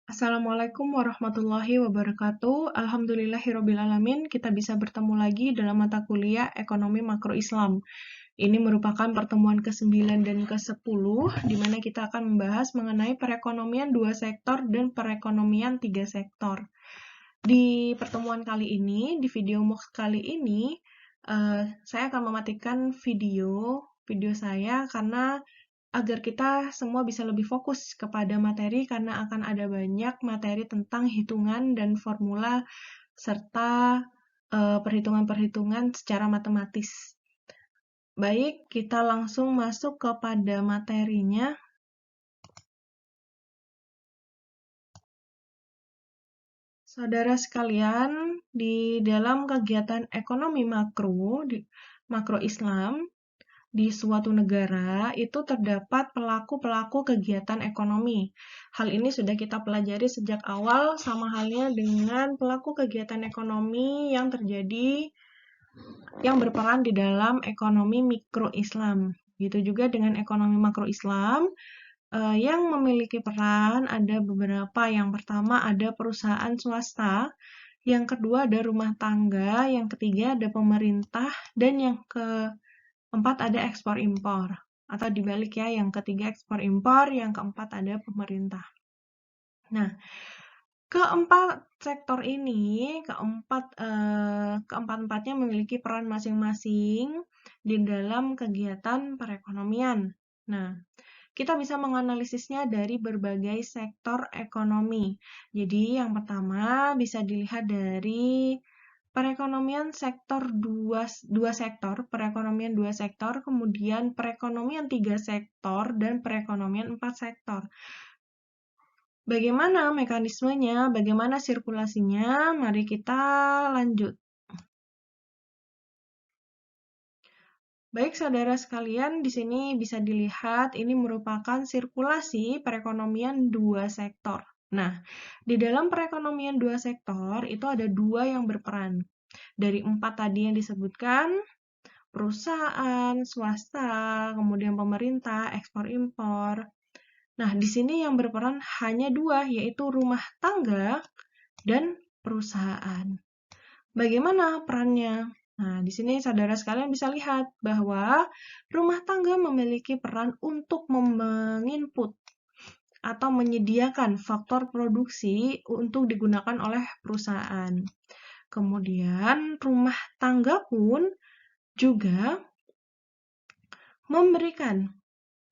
Assalamualaikum warahmatullahi wabarakatuh. Alhamdulillahirrabbilalamin, kita bisa bertemu lagi dalam mata kuliah Ekonomi Makro Islam. Ini merupakan pertemuan ke-9 dan ke-10, di mana kita akan membahas mengenai perekonomian 2 sektor dan perekonomian 3 sektor. Di pertemuan kali ini, di video MOOC kali ini, saya akan mematikan video saya karena agar kita semua bisa lebih fokus kepada materi karena akan ada banyak materi tentang hitungan dan formula serta perhitungan-perhitungan secara matematis. Baik, kita langsung masuk kepada materinya. Saudara sekalian, di dalam kegiatan ekonomi makro Islam, di suatu negara itu terdapat pelaku-pelaku kegiatan ekonomi. Hal ini sudah kita pelajari sejak awal, sama halnya dengan pelaku kegiatan ekonomi yang berperan di dalam ekonomi mikro Islam. Gitu juga dengan ekonomi makro Islam, yang memiliki peran ada beberapa. Yang pertama ada perusahaan swasta, yang kedua ada rumah tangga, yang ketiga ada pemerintah, dan yang keempat ada ekspor-impor. Atau dibalik ya, yang ketiga ekspor-impor, yang keempat ada pemerintah. Nah, keempat sektor ini, keempat-empatnya memiliki peran masing-masing di dalam kegiatan perekonomian. Nah, kita bisa menganalisisnya dari berbagai sektor ekonomi. Jadi, yang pertama bisa dilihat dari perekonomian sektor dua sektor, perekonomian 2 sektor, kemudian perekonomian 3 sektor, dan perekonomian 4 sektor. Bagaimana mekanismenya, bagaimana sirkulasinya? Mari kita lanjut. Baik, saudara sekalian, di sini bisa dilihat ini merupakan sirkulasi perekonomian 2 sektor. Nah, di dalam perekonomian 2 sektor itu ada 2 yang berperan. Dari 4 tadi yang disebutkan, perusahaan, swasta, kemudian pemerintah, ekspor-impor. Nah, di sini yang berperan hanya 2, yaitu rumah tangga dan perusahaan. Bagaimana perannya? Nah, di sini saudara sekalian bisa lihat bahwa rumah tangga memiliki peran untuk menginput atau menyediakan faktor produksi untuk digunakan oleh perusahaan. Kemudian, rumah tangga pun juga memberikan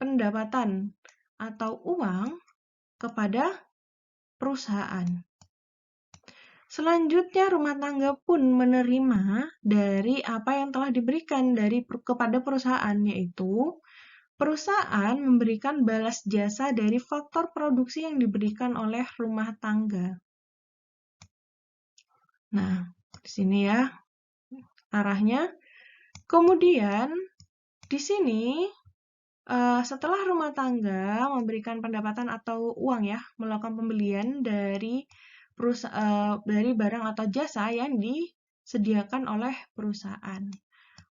pendapatan atau uang kepada perusahaan. Selanjutnya, rumah tangga pun menerima dari apa yang telah diberikan kepada perusahaan, yaitu perusahaan memberikan balas jasa dari faktor produksi yang diberikan oleh rumah tangga. Nah, di sini ya arahnya. Kemudian, di sini setelah rumah tangga memberikan pendapatan atau uang ya, melakukan pembelian dari barang atau jasa yang disediakan oleh perusahaan.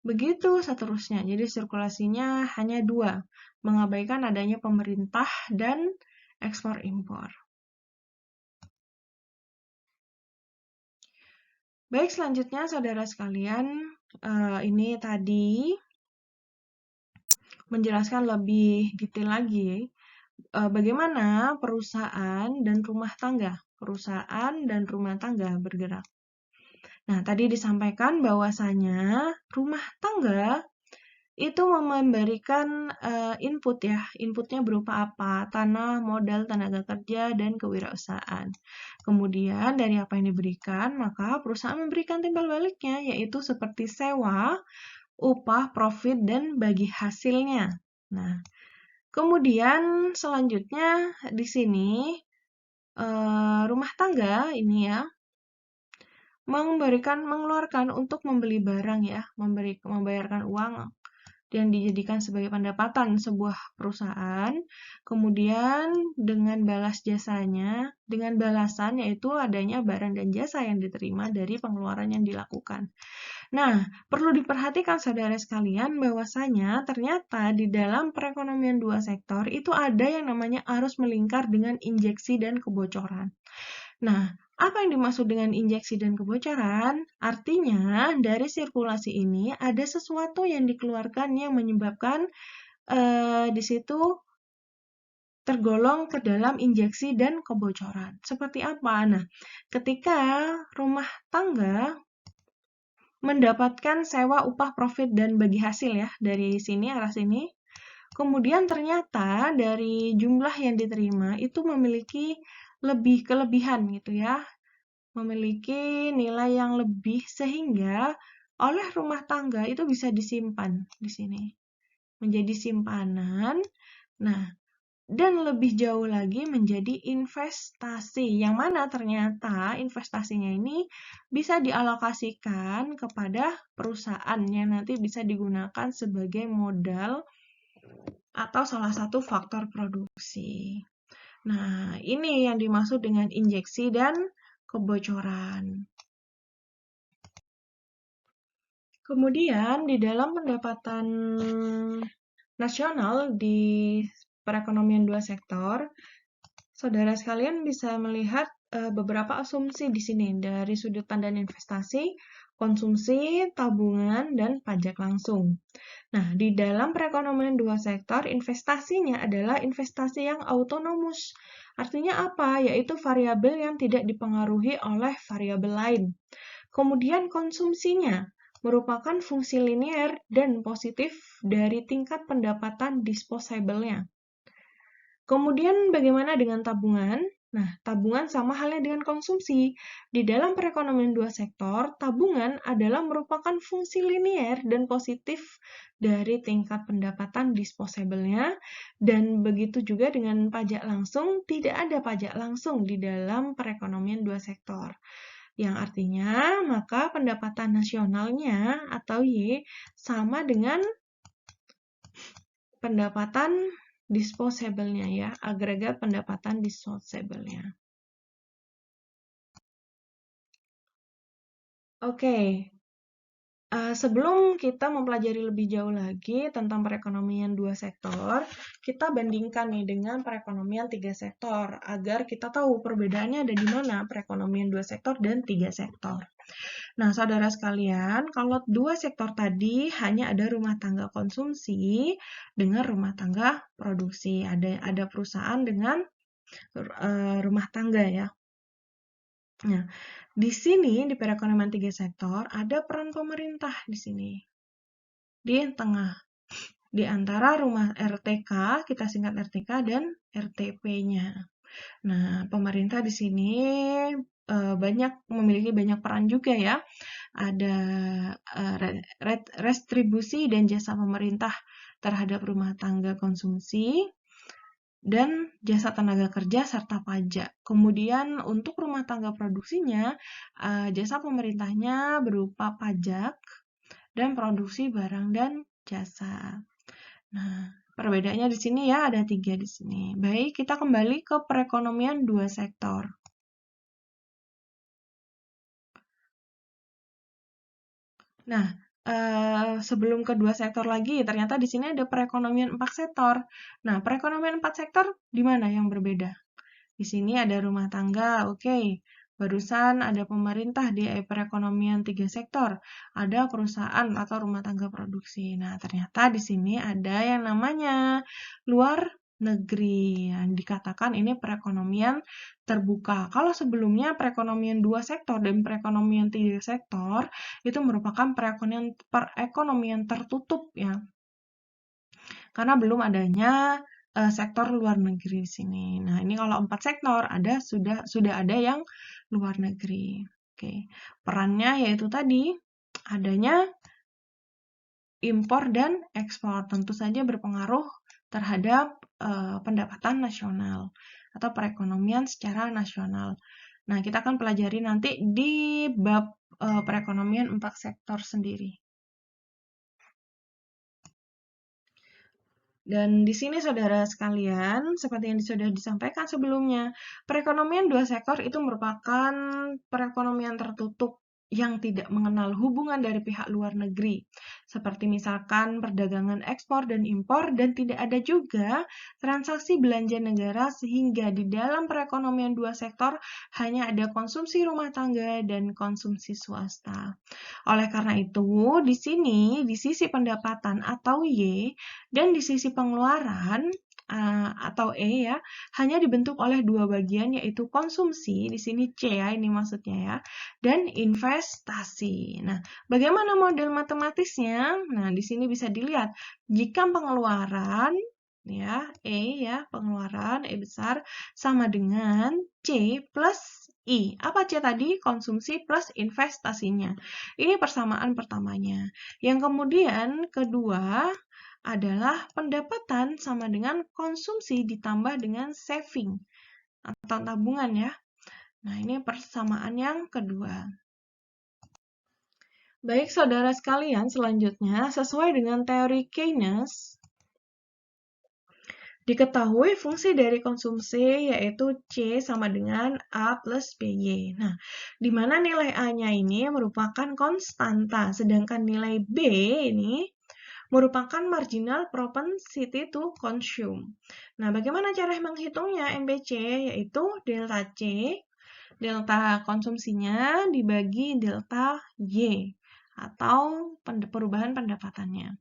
Begitu seterusnya. Jadi sirkulasinya hanya 2, mengabaikan adanya pemerintah dan ekspor-impor. Baik, selanjutnya saudara sekalian, ini tadi menjelaskan lebih detail lagi bagaimana perusahaan dan rumah tangga bergerak. Nah, tadi disampaikan bahwasanya rumah tangga itu memberikan input ya. Inputnya berupa apa? Tanah, modal, tenaga kerja, dan kewirausahaan. Kemudian dari apa yang diberikan, maka perusahaan memberikan timbal baliknya, yaitu seperti sewa, upah, profit, dan bagi hasilnya. Nah, kemudian selanjutnya di sini rumah tangga ini ya mengeluarkan untuk membeli barang ya, membayarkan uang dan dijadikan sebagai pendapatan sebuah perusahaan, kemudian dengan balasan yaitu adanya barang dan jasa yang diterima dari pengeluaran yang dilakukan. Nah, perlu diperhatikan saudara sekalian bahwasanya ternyata di dalam perekonomian dua sektor itu ada yang namanya arus melingkar dengan injeksi dan kebocoran. Nah, apa yang dimaksud dengan injeksi dan kebocoran? Artinya, dari sirkulasi ini ada sesuatu yang dikeluarkan yang menyebabkan di situ tergolong ke dalam injeksi dan kebocoran. Seperti apa? Nah, ketika rumah tangga mendapatkan sewa upah profit dan bagi hasil ya dari sini arah sini. Kemudian ternyata dari jumlah yang diterima itu memiliki lebih kelebihan gitu ya. Memiliki nilai yang lebih sehingga oleh rumah tangga itu bisa disimpan di sini. Menjadi simpanan. Nah, dan lebih jauh lagi menjadi investasi, yang mana ternyata investasinya ini bisa dialokasikan kepada perusahaan yang nanti bisa digunakan sebagai modal atau salah satu faktor produksi. Nah, ini yang dimaksud dengan injeksi dan kebocoran. Kemudian, di dalam pendapatan nasional di perekonomian dua sektor, saudara sekalian bisa melihat beberapa asumsi di sini dari sudut pandang investasi, konsumsi, tabungan, dan pajak langsung. Nah, di dalam perekonomian dua sektor, investasinya adalah investasi yang autonomus. Artinya apa? Yaitu variabel yang tidak dipengaruhi oleh variabel lain. Kemudian konsumsinya merupakan fungsi linear dan positif dari tingkat pendapatan disposable-nya. Kemudian bagaimana dengan tabungan? Nah, tabungan sama halnya dengan konsumsi. Di dalam perekonomian dua sektor, tabungan adalah merupakan fungsi linear dan positif dari tingkat pendapatan disposable-nya, dan begitu juga dengan pajak langsung, tidak ada pajak langsung di dalam perekonomian dua sektor. Yang artinya, maka pendapatan nasionalnya atau Y sama dengan pendapatan disposable-nya ya, agregat pendapatan disposable-nya. Oke, sebelum kita mempelajari lebih jauh lagi tentang perekonomian dua sektor, kita bandingkan nih dengan perekonomian tiga sektor, agar kita tahu perbedaannya ada di mana perekonomian dua sektor dan tiga sektor. Nah, saudara sekalian, kalau dua sektor tadi hanya ada rumah tangga konsumsi dengan rumah tangga produksi. Ada perusahaan dengan rumah tangga ya. Nah, di sini di perekonomian tiga sektor ada peran pemerintah di sini. Di tengah. Di antara rumah RTK, kita singkat RTK dan RTP-nya. Nah, pemerintah di sini memiliki banyak peran juga ya. Ada restribusi dan jasa pemerintah terhadap rumah tangga konsumsi dan jasa tenaga kerja serta pajak. Kemudian untuk rumah tangga produksinya, jasa pemerintahnya berupa pajak dan produksi barang dan jasa. Nah, perbedaannya di sini ya ada 3 di sini. Baik, kita kembali ke perekonomian dua sektor. Nah, sebelum kedua sektor lagi, ternyata di sini ada perekonomian 4 sektor. Nah, perekonomian 4 sektor di mana yang berbeda? Di sini ada rumah tangga, oke. Barusan ada pemerintah di perekonomian 3 sektor. Ada perusahaan atau rumah tangga produksi. Nah, ternyata di sini ada yang namanya luar negeri. Yang dikatakan ini perekonomian terbuka. Kalau sebelumnya perekonomian 2 sektor dan perekonomian 3 sektor itu merupakan perekonomian tertutup ya. Karena belum adanya sektor luar negeri di sini. Nah, ini kalau 4 sektor sudah ada yang luar negeri. Oke. Perannya yaitu tadi adanya impor dan ekspor, tentu saja berpengaruh terhadap pendapatan nasional atau perekonomian secara nasional. Nah, kita akan pelajari nanti di bab perekonomian 4 sektor sendiri. Dan di sini saudara sekalian, seperti yang sudah disampaikan sebelumnya, perekonomian dua sektor itu merupakan perekonomian tertutup yang tidak mengenal hubungan dari pihak luar negeri, seperti misalkan perdagangan ekspor dan impor, dan tidak ada juga transaksi belanja negara, sehingga di dalam perekonomian dua sektor hanya ada konsumsi rumah tangga dan konsumsi swasta. Oleh karena itu, di sini di sisi pendapatan atau Y dan di sisi pengeluaran atau E ya, hanya dibentuk oleh dua bagian, yaitu konsumsi, di sini C ya, ini maksudnya ya, dan investasi. Nah, bagaimana model matematisnya? Nah, di sini bisa dilihat, jika pengeluaran ya, pengeluaran E besar sama dengan C plus I. Apa C tadi? Konsumsi plus investasinya. Ini persamaan pertamanya. Yang kemudian kedua adalah pendapatan sama dengan konsumsi ditambah dengan saving atau tabungan ya. Nah, ini persamaan yang kedua. Baik, saudara sekalian, selanjutnya sesuai dengan teori Keynes, diketahui fungsi dari konsumsi yaitu C sama dengan A plus BY. Nah, di mana nilai A-nya ini merupakan konstanta, sedangkan nilai B ini merupakan marginal propensity to consume. Nah, bagaimana cara menghitungnya MPC? Yaitu delta C, delta konsumsinya dibagi delta Y, atau perubahan pendapatannya.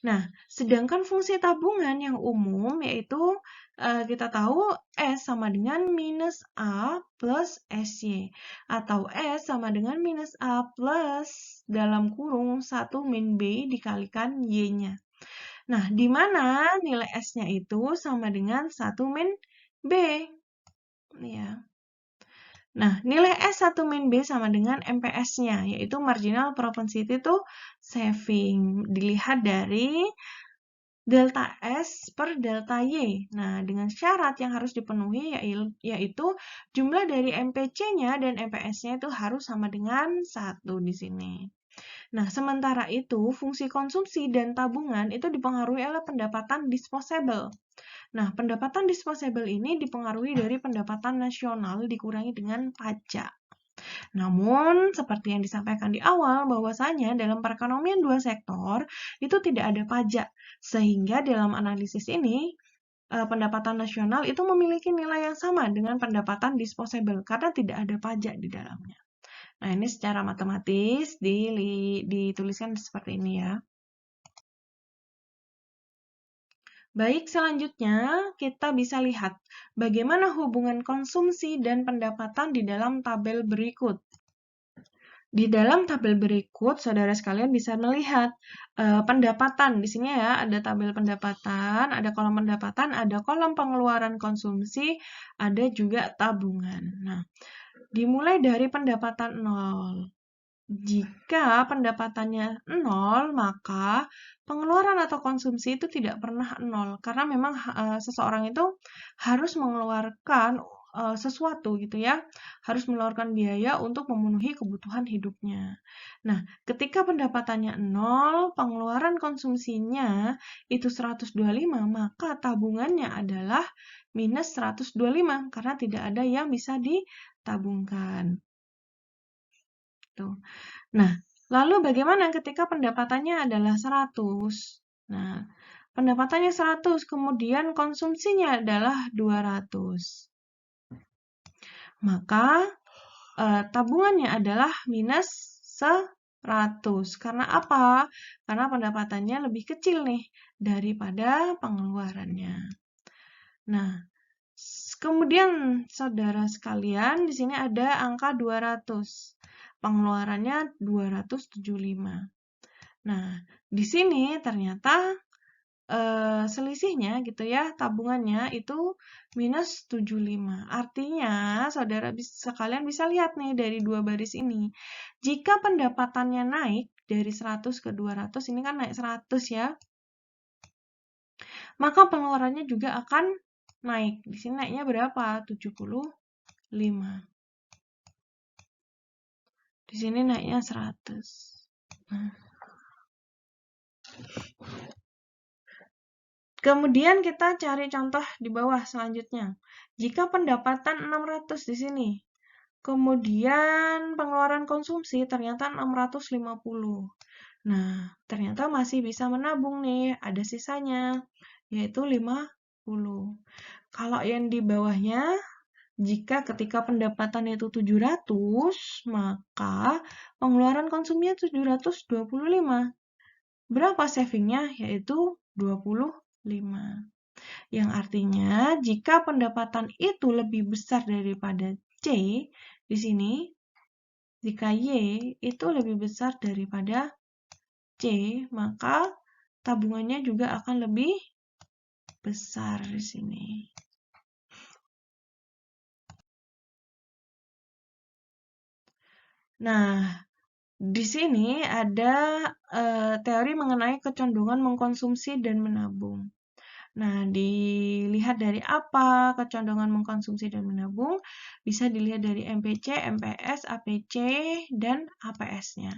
Nah, sedangkan fungsi tabungan yang umum yaitu kita tahu S sama dengan minus A plus SY, atau S sama dengan minus A plus dalam kurung 1 min B dikalikan Y-nya. Nah, di mana nilai S-nya itu sama dengan 1 min B. Ya. Nah, nilai S1 min B sama dengan MPS-nya, yaitu marginal propensity to saving. Dilihat dari delta S per delta Y. Nah, dengan syarat yang harus dipenuhi yaitu jumlah dari MPC-nya dan MPS-nya itu harus sama dengan 1 di sini. Nah, sementara itu, fungsi konsumsi dan tabungan itu dipengaruhi oleh pendapatan disposable. Nah, pendapatan disposable ini dipengaruhi dari pendapatan nasional dikurangi dengan pajak. Namun, seperti yang disampaikan di awal, bahwasanya dalam perekonomian dua sektor itu tidak ada pajak, sehingga dalam analisis ini pendapatan nasional itu memiliki nilai yang sama dengan pendapatan disposable karena tidak ada pajak di dalamnya. Nah, ini secara matematis dituliskan seperti ini ya. Baik, selanjutnya kita bisa lihat bagaimana hubungan konsumsi dan pendapatan di dalam tabel berikut. Di dalam tabel berikut, saudara sekalian bisa melihat pendapatan. Di sini ya, ada tabel pendapatan, ada kolom pendapatan, ada kolom pengeluaran konsumsi, ada juga tabungan. Nah, dimulai dari pendapatan 0. Jika pendapatannya 0, maka pengeluaran atau konsumsi itu tidak pernah 0, karena memang seseorang itu harus mengeluarkan sesuatu gitu ya, harus mengeluarkan biaya untuk memenuhi kebutuhan hidupnya. Nah, ketika pendapatannya 0, pengeluaran konsumsinya itu 125, maka tabungannya adalah minus 125, karena tidak ada yang bisa ditabungkan. Tuh. Nah, lalu bagaimana ketika pendapatannya adalah 100? Nah, pendapatannya 100, kemudian konsumsinya adalah 200. Maka tabungannya adalah minus 100. Karena apa? Karena pendapatannya lebih kecil nih daripada pengeluarannya. Nah, kemudian saudara sekalian, di sini ada angka 200. Pengeluarannya 275. Nah, di sini ternyata selisihnya gitu ya, tabungannya itu minus 75. Artinya, saudara sekalian bisa lihat nih dari dua baris ini. Jika pendapatannya naik dari 100 ke 200, ini kan naik 100 ya, maka pengeluarannya juga akan naik. Di sini naiknya berapa? 75. Di sini naiknya 100. Nah. Kemudian kita cari contoh di bawah selanjutnya. Jika pendapatan 600 di sini, kemudian pengeluaran konsumsi ternyata 650. Nah, ternyata masih bisa menabung nih, ada sisanya, yaitu 50. Kalau yang di bawahnya, jika ketika pendapatan itu 700, maka pengeluaran konsumsinya 725. Berapa savingnya? Yaitu 25. Yang artinya, jika pendapatan itu lebih besar daripada C, di sini, jika Y itu lebih besar daripada C, maka tabungannya juga akan lebih besar di sini. Nah, di sini ada teori mengenai kecenderungan mengkonsumsi dan menabung. Nah, dilihat dari apa kecenderungan mengkonsumsi dan menabung? Bisa dilihat dari MPC, MPS, APC, dan APS-nya.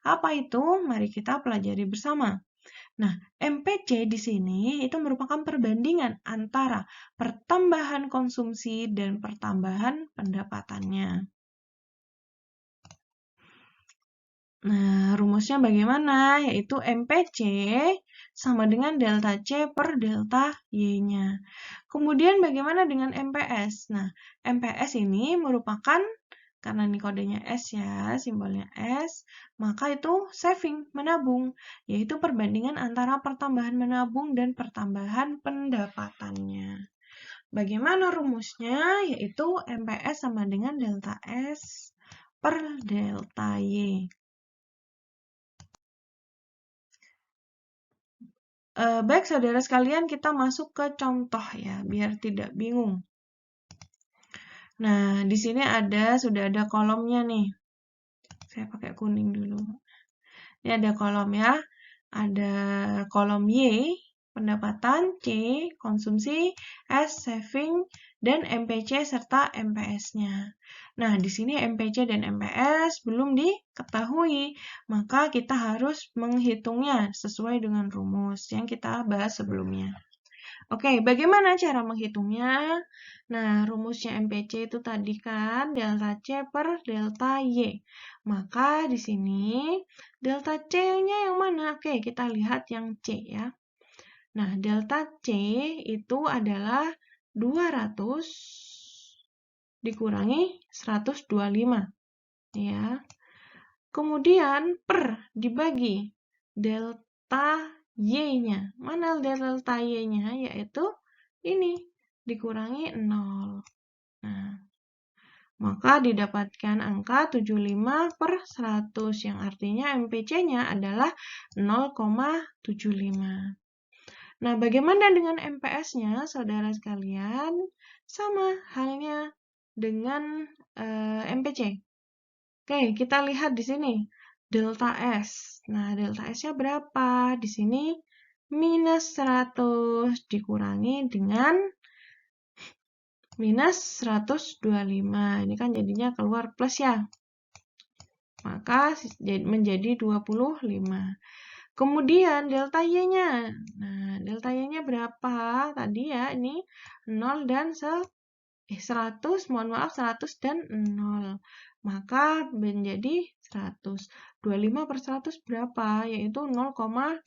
Apa itu? Mari kita pelajari bersama. Nah, MPC di sini itu merupakan perbandingan antara pertambahan konsumsi dan pertambahan pendapatannya. Nah, rumusnya bagaimana? Yaitu MPC sama dengan delta C per delta Y-nya. Kemudian bagaimana dengan MPS? Nah, MPS ini merupakan, karena ini kodenya S ya, simbolnya S, maka itu saving, menabung, yaitu perbandingan antara pertambahan menabung dan pertambahan pendapatannya. Bagaimana rumusnya? Yaitu MPS sama dengan delta S per delta Y. Baik, saudara sekalian, kita masuk ke contoh ya, biar tidak bingung. Nah, di sini sudah ada kolomnya nih. Saya pakai kuning dulu. Ini ada kolom ya. Ada kolom Y, pendapatan, C, konsumsi, S, saving, dan MPC serta MPS-nya. Nah, di sini MPC dan MPS belum diketahui, maka kita harus menghitungnya sesuai dengan rumus yang kita bahas sebelumnya. Oke, bagaimana cara menghitungnya? Nah, rumusnya MPC itu tadi kan delta C per delta Y. Maka di sini delta C-nya yang mana? Oke, kita lihat yang C ya. Nah, delta C itu adalah 200 dikurangi 125. Ya. Kemudian per dibagi delta Y-nya. Mana delta Y-nya? Yaitu ini, dikurangi 0. Nah, maka didapatkan angka 75 per 100, yang artinya MPC-nya adalah 0,75. Nah, bagaimana dengan MPS-nya, saudara sekalian? Sama halnya dengan MPC. Oke, kita lihat di sini. Delta S. Nah, delta S-nya berapa? Di sini minus 100 dikurangi dengan minus 125. Ini kan jadinya keluar plus ya. Maka menjadi 25. Kemudian delta Y-nya. Nah, delta Y-nya berapa? Tadi ya, ini 0 dan 100, mohon maaf, 100 dan 0. Maka menjadi 100. 25 per 100 berapa? Yaitu 0,25.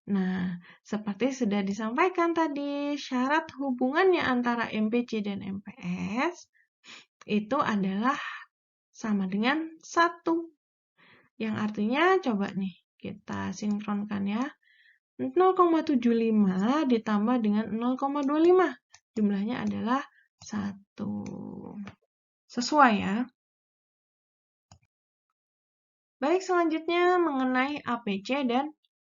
Nah, seperti sudah disampaikan tadi, syarat hubungannya antara MPC dan MPS itu adalah sama dengan 1. Yang artinya, coba nih, kita sinkronkan ya. 0,75 ditambah dengan 0,25. Jumlahnya adalah 1. Sesuai ya. Baik, selanjutnya mengenai APC dan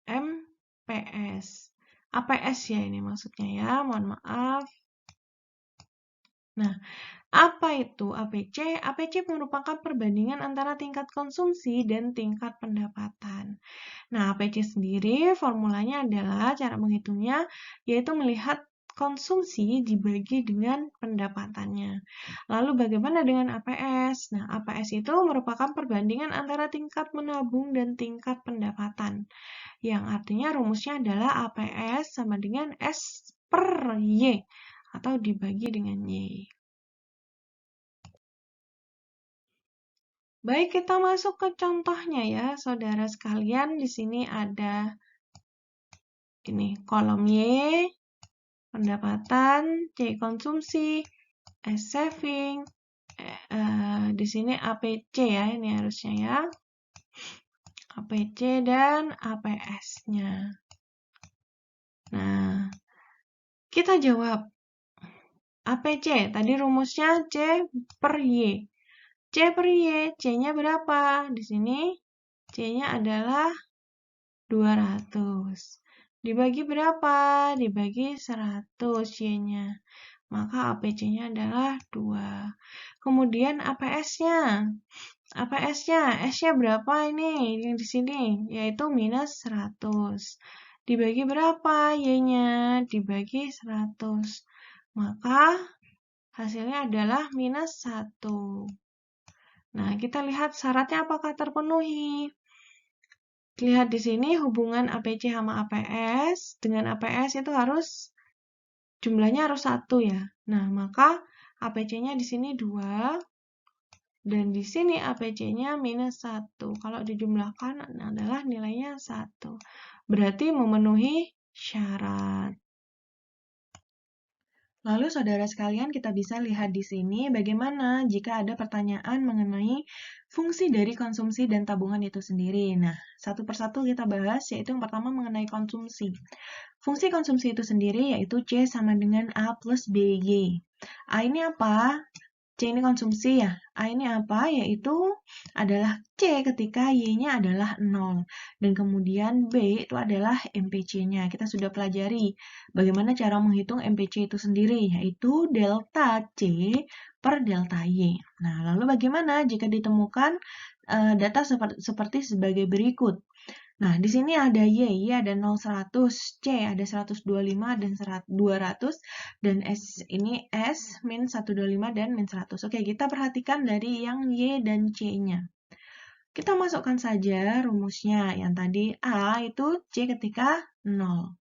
MPS. APS ya ini maksudnya ya, mohon maaf. Nah, apa itu APC? APC merupakan perbandingan antara tingkat konsumsi dan tingkat pendapatan. Nah, APC sendiri formulanya adalah cara menghitungnya yaitu melihat konsumsi dibagi dengan pendapatannya. Lalu bagaimana dengan APS? Nah, APS itu merupakan perbandingan antara tingkat menabung dan tingkat pendapatan. Yang artinya rumusnya adalah APS sama dengan S per Y atau dibagi dengan Y. Baik, kita masuk ke contohnya ya, saudara sekalian. Di sini ada ini kolom Y, pendapatan, C konsumsi, S saving, di sini APC ya, ini harusnya ya. APC dan APS-nya. Nah, kita jawab. APC, tadi rumusnya C per Y. C per Y, C-nya berapa? Di sini C-nya adalah 200. Dibagi berapa? Dibagi 100 Y-nya. Maka APC-nya adalah 2. Kemudian APS-nya. APS-nya, S-nya berapa ini yang di sini? Yaitu minus 100. Dibagi berapa Y-nya? Dibagi 100. Maka hasilnya adalah minus 1. Nah, kita lihat syaratnya apakah terpenuhi. Lihat di sini hubungan APC sama APS. Dengan APS itu harus jumlahnya harus 1 ya. Nah, maka APC-nya di sini 2 dan di sini APC-nya minus 1. Kalau dijumlahkan adalah nilainya 1. Berarti memenuhi syarat. Lalu saudara sekalian, kita bisa lihat di sini bagaimana jika ada pertanyaan mengenai fungsi dari konsumsi dan tabungan itu sendiri. Nah, satu persatu kita bahas, yaitu yang pertama mengenai konsumsi. Fungsi konsumsi itu sendiri yaitu C sama dengan A plus BY. A ini apa? C ini konsumsi ya. A ini apa? Yaitu adalah C ketika Y-nya adalah 0. Dan kemudian B itu adalah MPC-nya. Kita sudah pelajari bagaimana cara menghitung MPC itu sendiri, yaitu delta C per delta Y. Nah, lalu bagaimana jika ditemukan data seperti sebagai berikut? Nah, di sini ada Y ada 0, 100, C ada 125 dan 200, dan S ini S, min 125 dan min 100. Oke, kita perhatikan dari yang Y dan C-nya. Kita masukkan saja rumusnya. Yang tadi A itu C ketika 0.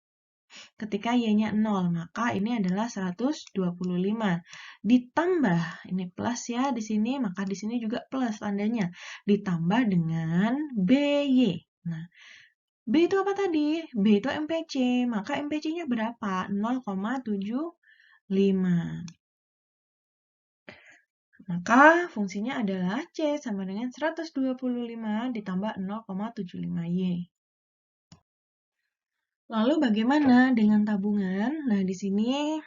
Ketika Y-nya 0, maka ini adalah 125. Ditambah, ini plus ya di sini, maka di sini juga plus tandanya. Ditambah dengan BY. Nah, B itu apa tadi? B itu MPC, maka MPC-nya berapa? 0,75. Maka fungsinya adalah C sama dengan 125 ditambah 0,75Y. Lalu bagaimana dengan tabungan? Nah, di sini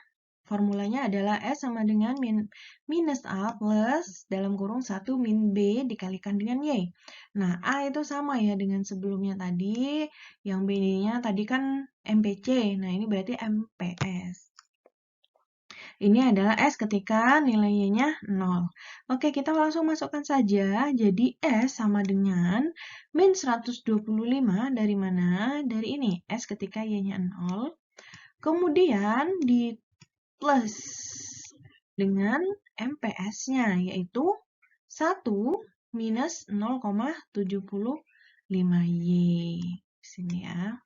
formulanya adalah S sama dengan minus A plus dalam kurung 1 min B dikalikan dengan Y. Nah, A itu sama ya dengan sebelumnya tadi. Yang B-nya tadi kan MPC. Nah, ini berarti MPS. Ini adalah S ketika nilai Y-nya 0. Oke, kita langsung masukkan saja. Jadi S sama dengan min 125 dari mana? Dari ini, S ketika Y-nya 0. Kemudian di plus dengan MPS-nya, yaitu 1 minus 0,75Y. Di sini ya.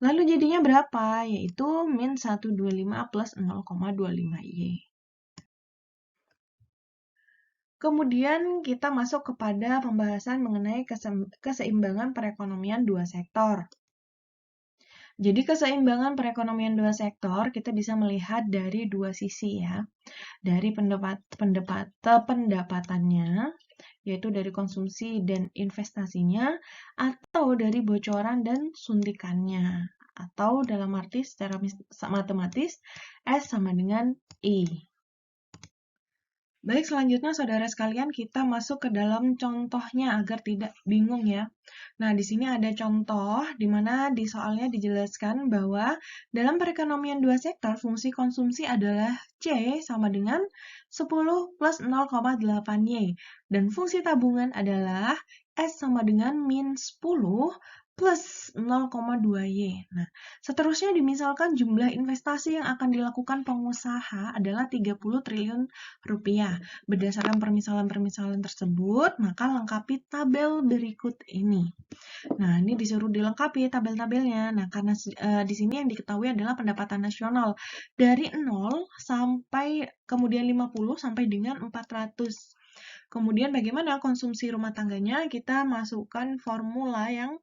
Lalu jadinya berapa? Yaitu min 125 plus 0,25Y. Kemudian kita masuk kepada pembahasan mengenai keseimbangan perekonomian dua sektor. Jadi keseimbangan perekonomian dua sektor kita bisa melihat dari dua sisi ya. Dari pendapatannya, yaitu dari konsumsi dan investasinya, atau dari bocoran dan suntikannya. Atau dalam arti secara matematis, S sama dengan I. Baik, selanjutnya saudara sekalian kita masuk ke dalam contohnya agar tidak bingung ya. Nah, di sini ada contoh di mana di soalnya dijelaskan bahwa dalam perekonomian dua sektor fungsi konsumsi adalah C sama dengan 10 plus 0,8Y dan fungsi tabungan adalah S sama dengan min 10 plus 0,2Y. Nah, seterusnya dimisalkan jumlah investasi yang akan dilakukan pengusaha adalah 30 triliun rupiah. Berdasarkan permisalan-permisalan tersebut, maka lengkapi tabel berikut ini. Nah, ini disuruh dilengkapi tabel-tabelnya. Nah, karena di sini yang diketahui adalah pendapatan nasional dari 0 sampai kemudian 50 sampai dengan 400. Kemudian bagaimana konsumsi rumah tangganya? Kita masukkan formula yang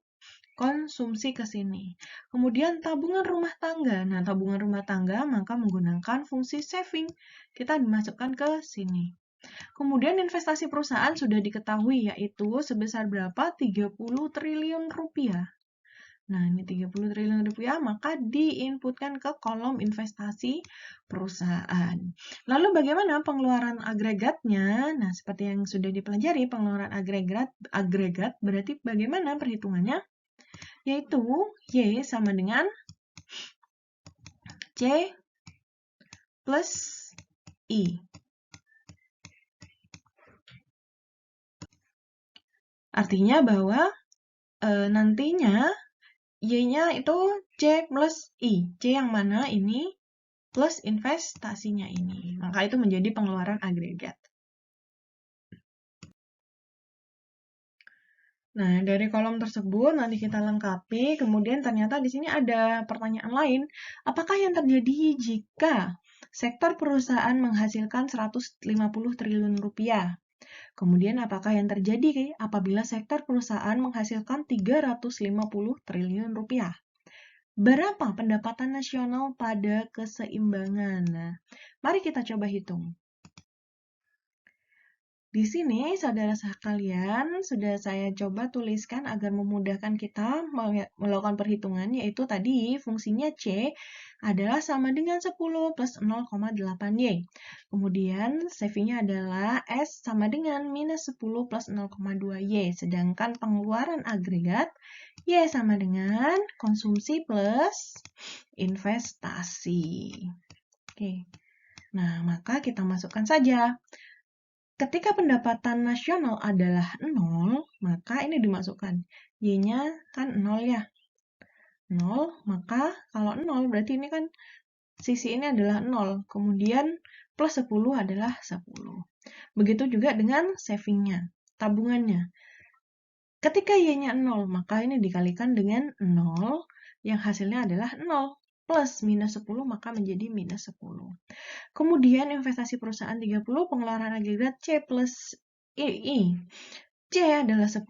konsumsi ke sini. Kemudian tabungan rumah tangga. Nah, tabungan rumah tangga maka menggunakan fungsi saving. Kita dimasukkan ke sini. Kemudian investasi perusahaan sudah diketahui yaitu sebesar berapa? 30 triliun rupiah. Nah, ini 30 triliun rupiah maka diinputkan ke kolom investasi perusahaan. Lalu bagaimana pengeluaran agregatnya? Nah, seperti yang sudah dipelajari, pengeluaran agregat berarti bagaimana perhitungannya? Yaitu Y sama dengan C plus I. Artinya bahwa nantinya Y-nya itu C plus I. C yang mana ini plus investasinya ini. Maka itu menjadi pengeluaran agregat. Nah, dari kolom tersebut nanti kita lengkapi. Kemudian ternyata di sini ada pertanyaan lain. Apakah yang terjadi jika sektor perusahaan menghasilkan 150 triliun rupiah? Kemudian apakah yang terjadi apabila sektor perusahaan menghasilkan 350 triliun rupiah? Berapa pendapatan nasional pada keseimbangan? Nah, mari kita coba hitung. Di sini, saudara sekalian, sudah saya coba tuliskan agar memudahkan kita melakukan perhitungan, yaitu tadi fungsinya C adalah sama dengan 10 plus 0,8Y. Kemudian, savingnya adalah S sama dengan minus 10 plus 0,2Y. Sedangkan pengeluaran agregat, Y sama dengan konsumsi plus investasi. Oke. Nah, maka kita masukkan saja. Ketika pendapatan nasional adalah 0, maka ini dimasukkan. Y-nya kan 0 ya. 0, maka kalau 0 berarti ini kan sisi ini adalah 0. Kemudian plus 10 adalah 10. Begitu juga dengan savingnya, tabungannya. Ketika Y-nya 0, maka ini dikalikan dengan 0, yang hasilnya adalah 0. Plus minus 10, maka menjadi minus 10. Kemudian investasi perusahaan 30, pengeluaran agregat C plus I. C adalah 10,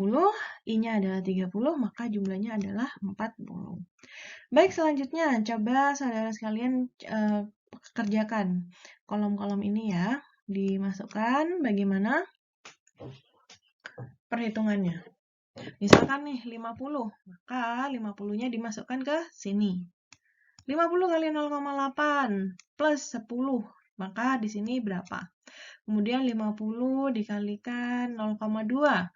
I-nya adalah 30, maka jumlahnya adalah 40. Baik, selanjutnya coba saudara sekalian kerjakan kolom-kolom ini ya. Dimasukkan bagaimana perhitungannya. Misalkan nih 50, maka 50-nya dimasukkan ke sini. 50 kali 0,8 plus 10, maka di sini berapa? Kemudian 50 dikalikan 0,2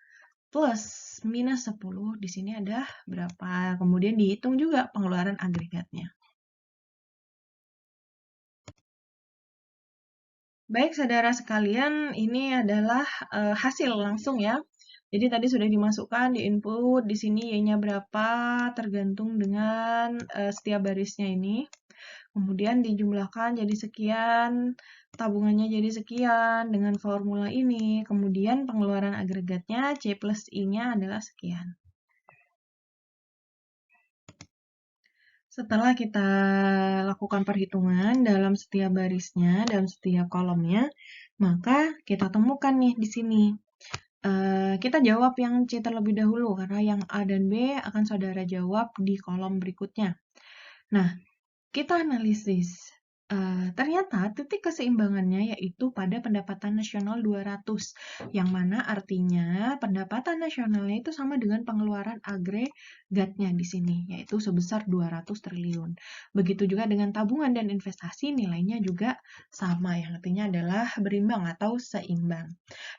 plus minus 10, di sini ada berapa? Kemudian dihitung juga pengeluaran agregatnya. Baik, saudara sekalian, ini adalah hasil langsung ya. Jadi tadi sudah dimasukkan di input, di sini Y-nya berapa, tergantung dengan setiap barisnya ini. Kemudian dijumlahkan jadi sekian, tabungannya jadi sekian dengan formula ini. Kemudian pengeluaran agregatnya C plus I-nya adalah sekian. Setelah kita lakukan perhitungan dalam setiap barisnya, dalam setiap kolomnya, maka kita temukan nih di sini. Kita jawab yang C terlebih dahulu, karena yang A dan B akan saudara jawab di kolom berikutnya. Nah, kita analisis. Ternyata titik keseimbangannya yaitu pada pendapatan nasional 200, yang mana artinya pendapatan nasionalnya itu sama dengan pengeluaran agregatnya di sini, yaitu sebesar 200 triliun. Begitu juga dengan tabungan dan investasi, nilainya juga sama, yang artinya adalah berimbang atau seimbang.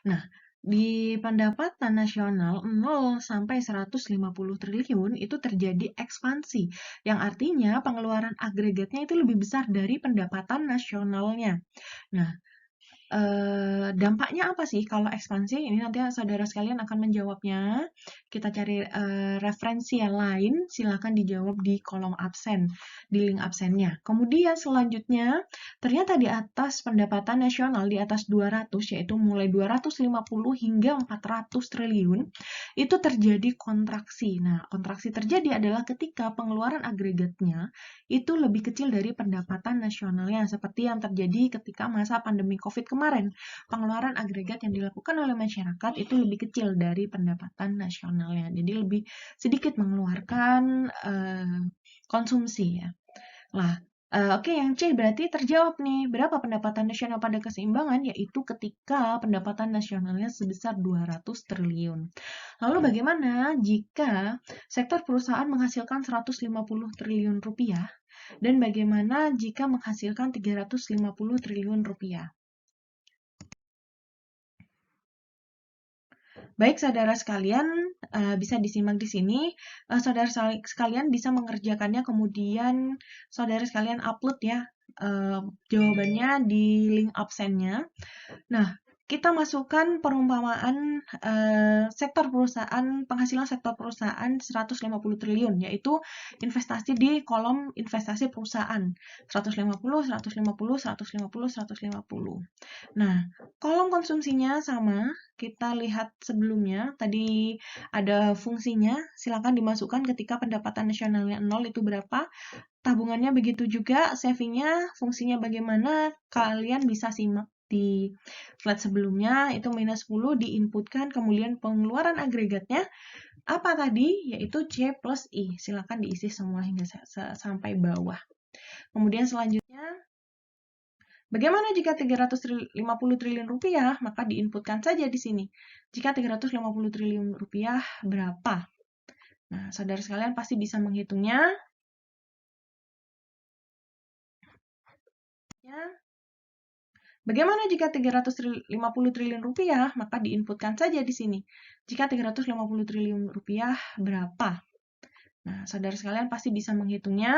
Nah, di pendapatan nasional 0 sampai 150 triliun itu terjadi ekspansi, yang artinya pengeluaran agregatnya itu lebih besar dari pendapatan nasionalnya. Nah, Dampaknya apa sih kalau ekspansi? Ini nanti saudara sekalian akan menjawabnya. Kita cari referensi yang lain, silakan dijawab di kolom absen, di link absennya. Kemudian selanjutnya, ternyata di atas pendapatan nasional, di atas 200, yaitu mulai 250 hingga 400 triliun, itu terjadi kontraksi. Nah, kontraksi terjadi adalah ketika pengeluaran agregatnya itu lebih kecil dari pendapatan nasionalnya, seperti yang terjadi ketika masa pandemi COVID kemarin. Pengeluaran agregat yang dilakukan oleh masyarakat itu lebih kecil dari pendapatan nasionalnya. Jadi lebih sedikit mengeluarkan konsumsi ya. Lah, oke, yang C berarti terjawab nih. Berapa pendapatan nasional pada keseimbangan? Yaitu ketika pendapatan nasionalnya sebesar 200 triliun. Lalu bagaimana jika sektor perusahaan menghasilkan 150 triliun rupiah? Dan bagaimana jika menghasilkan 350 triliun rupiah? Baik, saudara sekalian, bisa disimak di sini. Saudara sekalian bisa mengerjakannya, kemudian saudara sekalian upload ya jawabannya di link absennya. Nah, kita masukkan perumpamaan sektor perusahaan, penghasilan sektor perusahaan 150 triliun, yaitu investasi di kolom investasi perusahaan. 150, 150, 150, 150. Nah, kolom konsumsinya sama, kita lihat sebelumnya, tadi ada fungsinya, silakan dimasukkan ketika pendapatan nasionalnya 0 itu berapa, tabungannya begitu juga, savingnya, fungsinya bagaimana, kalian bisa simak di slide sebelumnya, itu minus 10 diinputkan, kemudian pengeluaran agregatnya, apa tadi? Yaitu C plus I, silakan diisi semua hingga sampai bawah. Kemudian selanjutnya, bagaimana jika 350 triliun rupiah? Maka diinputkan saja di sini. Jika 350 triliun rupiah berapa? Nah, saudara sekalian pasti bisa menghitungnya. Bagaimana jika 350 triliun rupiah? Maka diinputkan saja di sini. Jika 350 triliun rupiah berapa? Nah, saudara sekalian pasti bisa menghitungnya.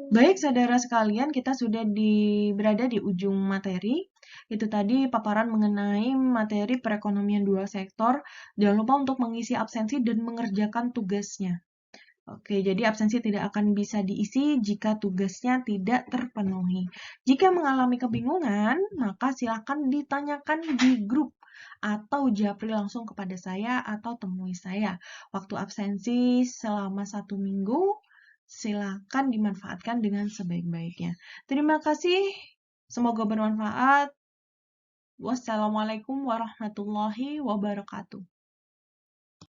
Baik, saudara sekalian, kita sudah berada di ujung materi. Itu tadi paparan mengenai materi perekonomian dua sektor. Jangan lupa untuk mengisi absensi dan mengerjakan tugasnya. Oke, jadi absensi tidak akan bisa diisi jika tugasnya tidak terpenuhi. Jika mengalami kebingungan, maka silakan ditanyakan di grup atau japri langsung kepada saya atau temui saya. Waktu absensi selama 1 minggu, silakan dimanfaatkan dengan sebaik-baiknya. Terima kasih, semoga bermanfaat. Wassalamualaikum warahmatullahi wabarakatuh.